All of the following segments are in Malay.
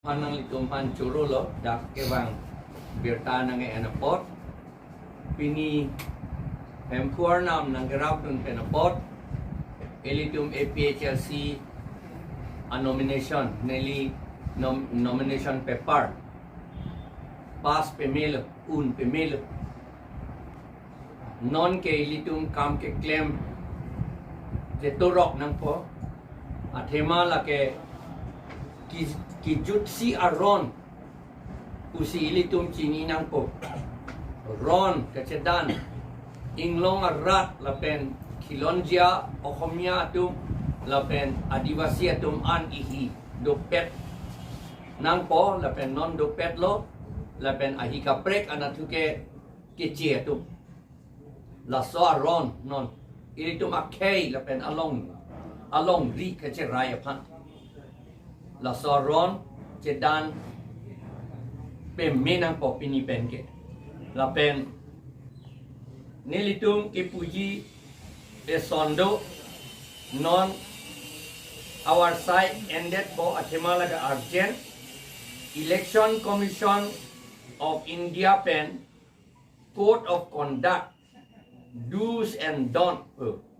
Hanang litumhan churo lo dak kewang birta nang enapot pini hempuar nam nang gerap tun penapot elitum APHLC a nomination neli nomination paper pas pemelo un pemelo non ke elitum kam ke claim je torok nang po athema la ke ki jutsi aron usi ilitum chini nang po ron kacedan inglong arat lapen kilonjia ohomia tum lapen adivasi atum an ihi dopet nang po lapen non dopet lo lapen ahi kaprek anatuke kecil atum laso aron non ilitum akai lapen along ri kacerai apan la soron cedan pemenang po pinipen ke la pen nilitung ipuji esondo non our side ended po athemala ka urgent election commission of India pen code of conduct do's and don't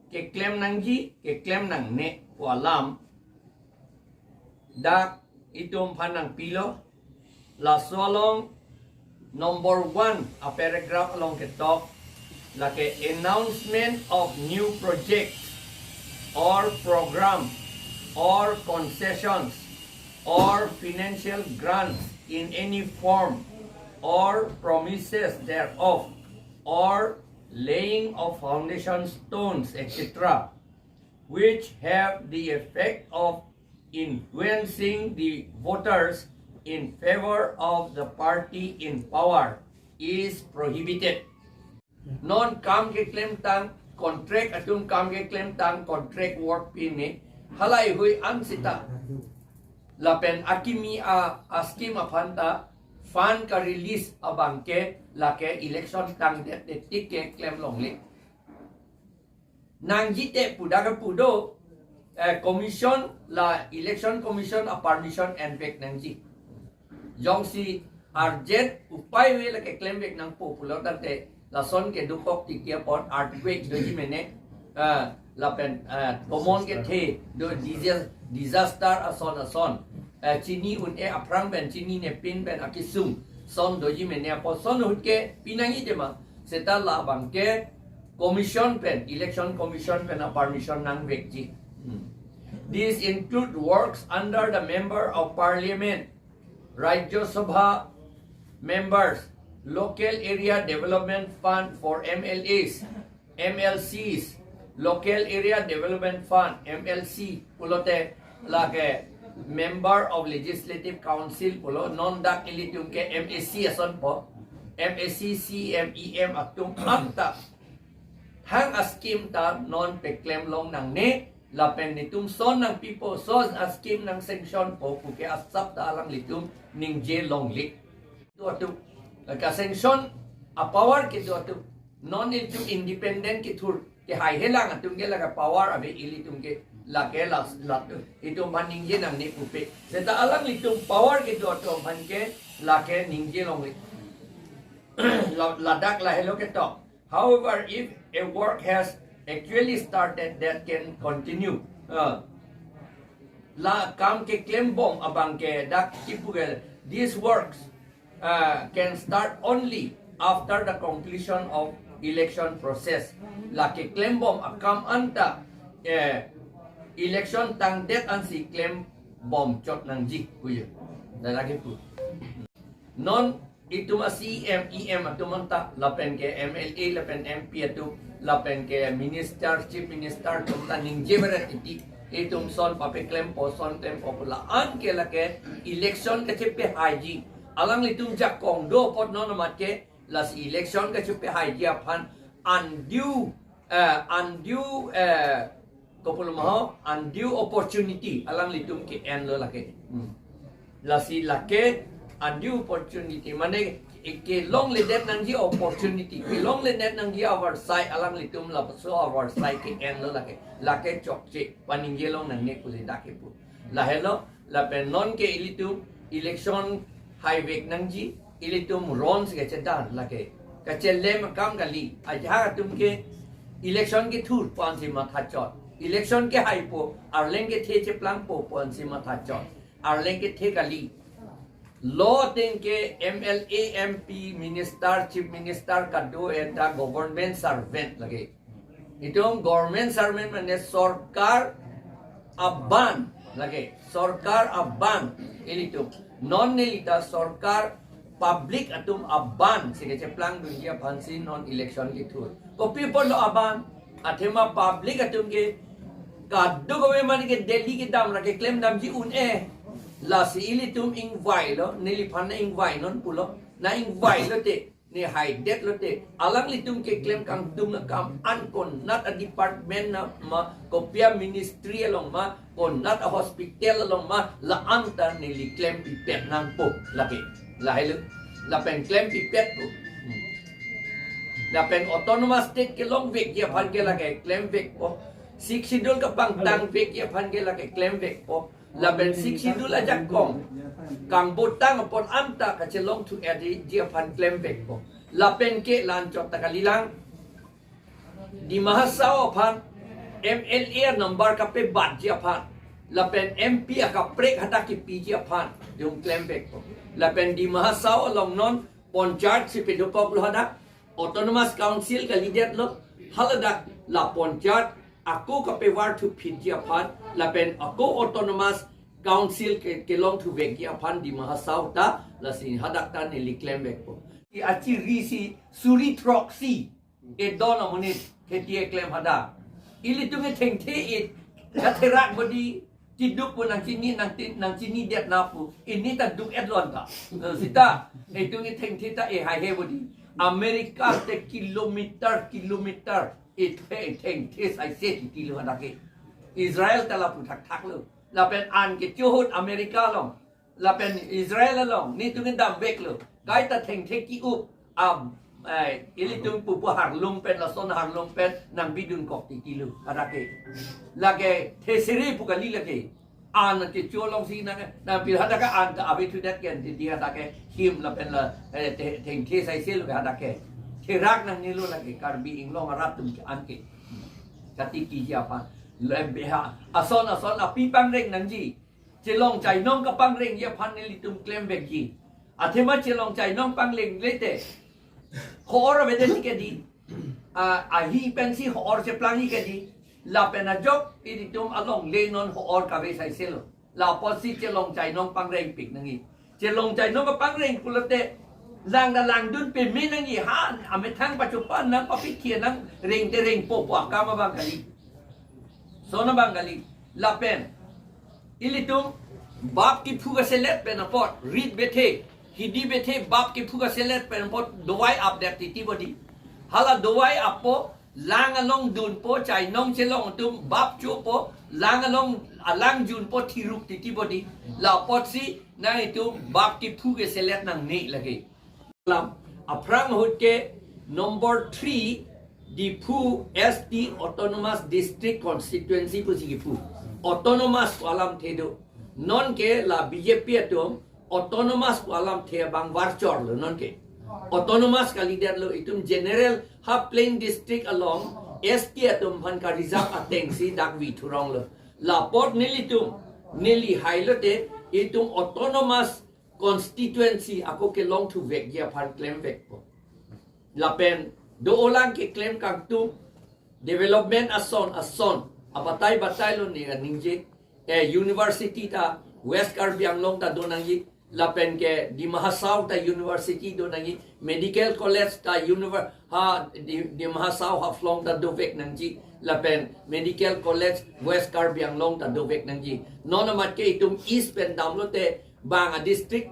ke claim nang ji ke claim nang ne po alam dak itum panang pilo la solong number 1 a paragraph along ke top la ke announcement of new projects or program or concessions or financial grants in any form or promises thereof or laying of foundation stones etc which have the effect of influencing the voters in favor of the party in power is prohibited. Non kam ke claim tang contract atum kam ke claim tang contract work pin ni halai hui ansita lapen akimi a scheme apanta fund ka release abangke lake election tang det tik claim long li nang jite pudaga pudo commission la election commission a permission and back nang ji jong si urgent upai we la ke claim back nang popular dante la son ke dukok ti kia pon earthquake do ji mene la pen common ke the do disaster ason chini un e aprang ben chini ne pin ben akisum son do ji mene po son hut ke pinangi tema seta la bang ke commission pen election commission pen a permission nang back ji. These include works under the Member of Parliament, Rajya Sabha members, Local Area Development Fund for MLAs, MLCs, Local Area Development Fund, MLC, pulote lage Member of Legislative Council, pulo non-dak ilitum ke MAC ason po, MAC, CMEM atum anta. Hang askim ta non-peclaim long nang ne, lapen nitum son ng people son askim ng sanction po puke asap da alang litum ning je long lik do atu ka sanction a power ke do atu non itu independent ke thur ke hai helang atum ke laga power abe ilitum ke la ke la itu man ning je nang ni pupe seta alang litum power ke do atu man ke la ke ning je long lik ladak la hello ke to however if a work has actually started that can continue la kam ke claim bom abang ke dak tipugel these works can start only after the completion of election process la ke claim bom akam anta election tang det an si claim bom chot nang ji kuyo dalagi pu non itu masih EM atau manta lapen ke MLA lapen MP atau lapen ke minister chief minister tentang ningje berat itu son pape claim poson tempo pula an ke lake election ke cepe haji alang litum jak kongdo pot non matke las election ke cepe haji apan undue kopul maho undue opportunity alang litum ke en lo lake lasi lake undue opportunity mane ke long le net nang ji opportunity ke long le net nang ji our side alang litum la so our side ke en lo lake chok che paning je long nang ne ku le dake pu la hello la pen non ke ilitum election highway nang ji ilitum ron se ke dan la ke ka chelem kam kali aja tum ke election ke thur pon si ma tha chot election ke hai po arleng ke the che plang po pon si ma tha chot arleng ke the kali law ting ke MLA MP minister chief minister ka do eta government servant lage itum government servant mane sarkar aban lage sarkar aban ilitum non nilita sarkar public atum aban sige che plang dunia phansi non election ki thur ko people lo aban athema public atum ke kaddu ko mani ke delhi ki dam rake claim dam ji un e la si ilitum ing vai lo nili phan ing vai non pulo na ing vai lo te ni hai det lo te alang litum ke claim kang tum na kam an kon not a department na ma kopia ministry along ma kon not a hospital along ma la anta nili claim pi pet nang po lagi la hai lu la pen claim pi pet po la pen autonomous state ke long vek ya phan ke la ke claim vek po sik sidul ka pang tang vek ya phan ke la ke claim vek po la pen sik sidul ajak kong kang botang pon anta ka chelong tu edi dia phan claim vek po la pen ke lan chot takalilang di mahasao phan MLA number ka pe bat dia phan la pen MP ka prek hata ki pi dia phan yung claim vek po la pen di mahasao along non ponchart si pe dopok lo hada autonomous council ka leader lo halada la ponchart aku ka pe war tu phi dia phan la pen aku autonomous council ke long tu vek dia phan di mahasao ta la si hadak ta ni li claim vek po i achi risi suri troxy e dona monit ke tie claim hada ili tu nge theng the it ka therak bodi ti duk pun nang chini det na pu ini ta duk edlon ta sita e tu nge theng the ta e hai he bodi America te kilometer e theng the sai se ti ti lo hada ke Israel ta la pu thak lo la pen an ke chuhut America long la pen Israel long ni tu nge dam vek lo kai ta theng the ki up ili tung pupu harlum pen la son harlum pen nang bidun kok ti kilu arake lage thesiri pukali lage an ti cholong si na pi hada ka an ta abi thu dat ken ti dia ta ke him la pen la theng the sai sel ga da ke thirak nang ni lo lage karbi inglong arat tum an ke kati ki ja pa le beha ason api pang reng nang ji chelong chai nong ka pang reng ye phan ni tum claim vek ji athema chelong chai nong pang reng lete hor ve de ke di a hi pensi hor che plang hi ke di la pena job i tum along le non hor ka ve sai selo la posi chelong chai nong pang reng pik nang hi chelong chai nong ka pang reng kulate lang da lang dun pe min nang hi ha amethang pachupan nang papi khia nang reng de reng po po ka ma bang kali sona bang kali la pen ilitum bap ki phuga selet pen apot read bethe hidi bethe bap ki phuga selet pen apot dowai up that titi body hala dowai apo lang along dun po chai nong chelong tum bap chu po lang along alang jun po thiruk titi body la pot si na itu bap ki phuga selet nang nei lage lam aprang hut ke number 3 di phu ST autonomous district constituency pu si phu autonomous alam thedo non ke la BJP atom autonomous alam the bang warchor lo non ke autonomous ka leader lo itum general ha plain district along ST atom phan ka reserve ateng si dak wi thurong lo la port nilitum nili hailote itum autonomous constituency ako ke long to vek ya phan claim vek po la pen do olang ke claim kang tu development ason abatay lo ni ningje university ta West Karbi Anglong ta donangi lapen ke di Mahasau ta university donangi medical college ta di Mahasau ha flong ta dovek nangji lapen medical college West Karbi Anglong ta dovek nangji nonamat ke itum east pen damlote banga district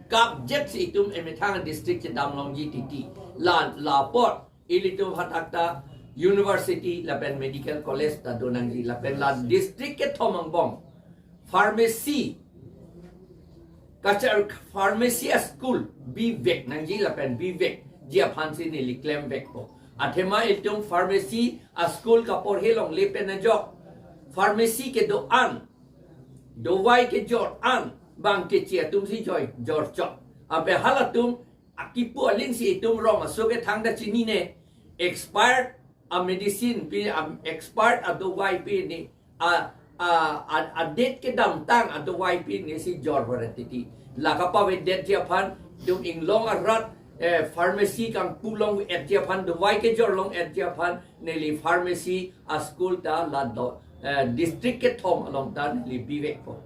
kap jet si itum amethang district che damlong ji titi la port ilitum hatakta university lapen medical college ta donangi lapen la district ke thomang bom pharmacy kachar pharmacy school bi vek nangji lapen bi vek dia phansi ni liklem vek po athema itum pharmacy a school ka por helong lepen na jok pharmacy ke do an do wai ke jot an bang ke chia tum si joy George abe halatum akipu aling si tum rong so ke thang da chini ne expired a medicine pi expired a do wai pi ni a date ke dam tang a do wai pi ni si George variety la ka pa we date dia phan dum ing long a rat pharmacy kang pulong et dia phan do wai ke jor long et dia phan ne li pharmacy a school ta la do district ke thom along ta li bi ve ko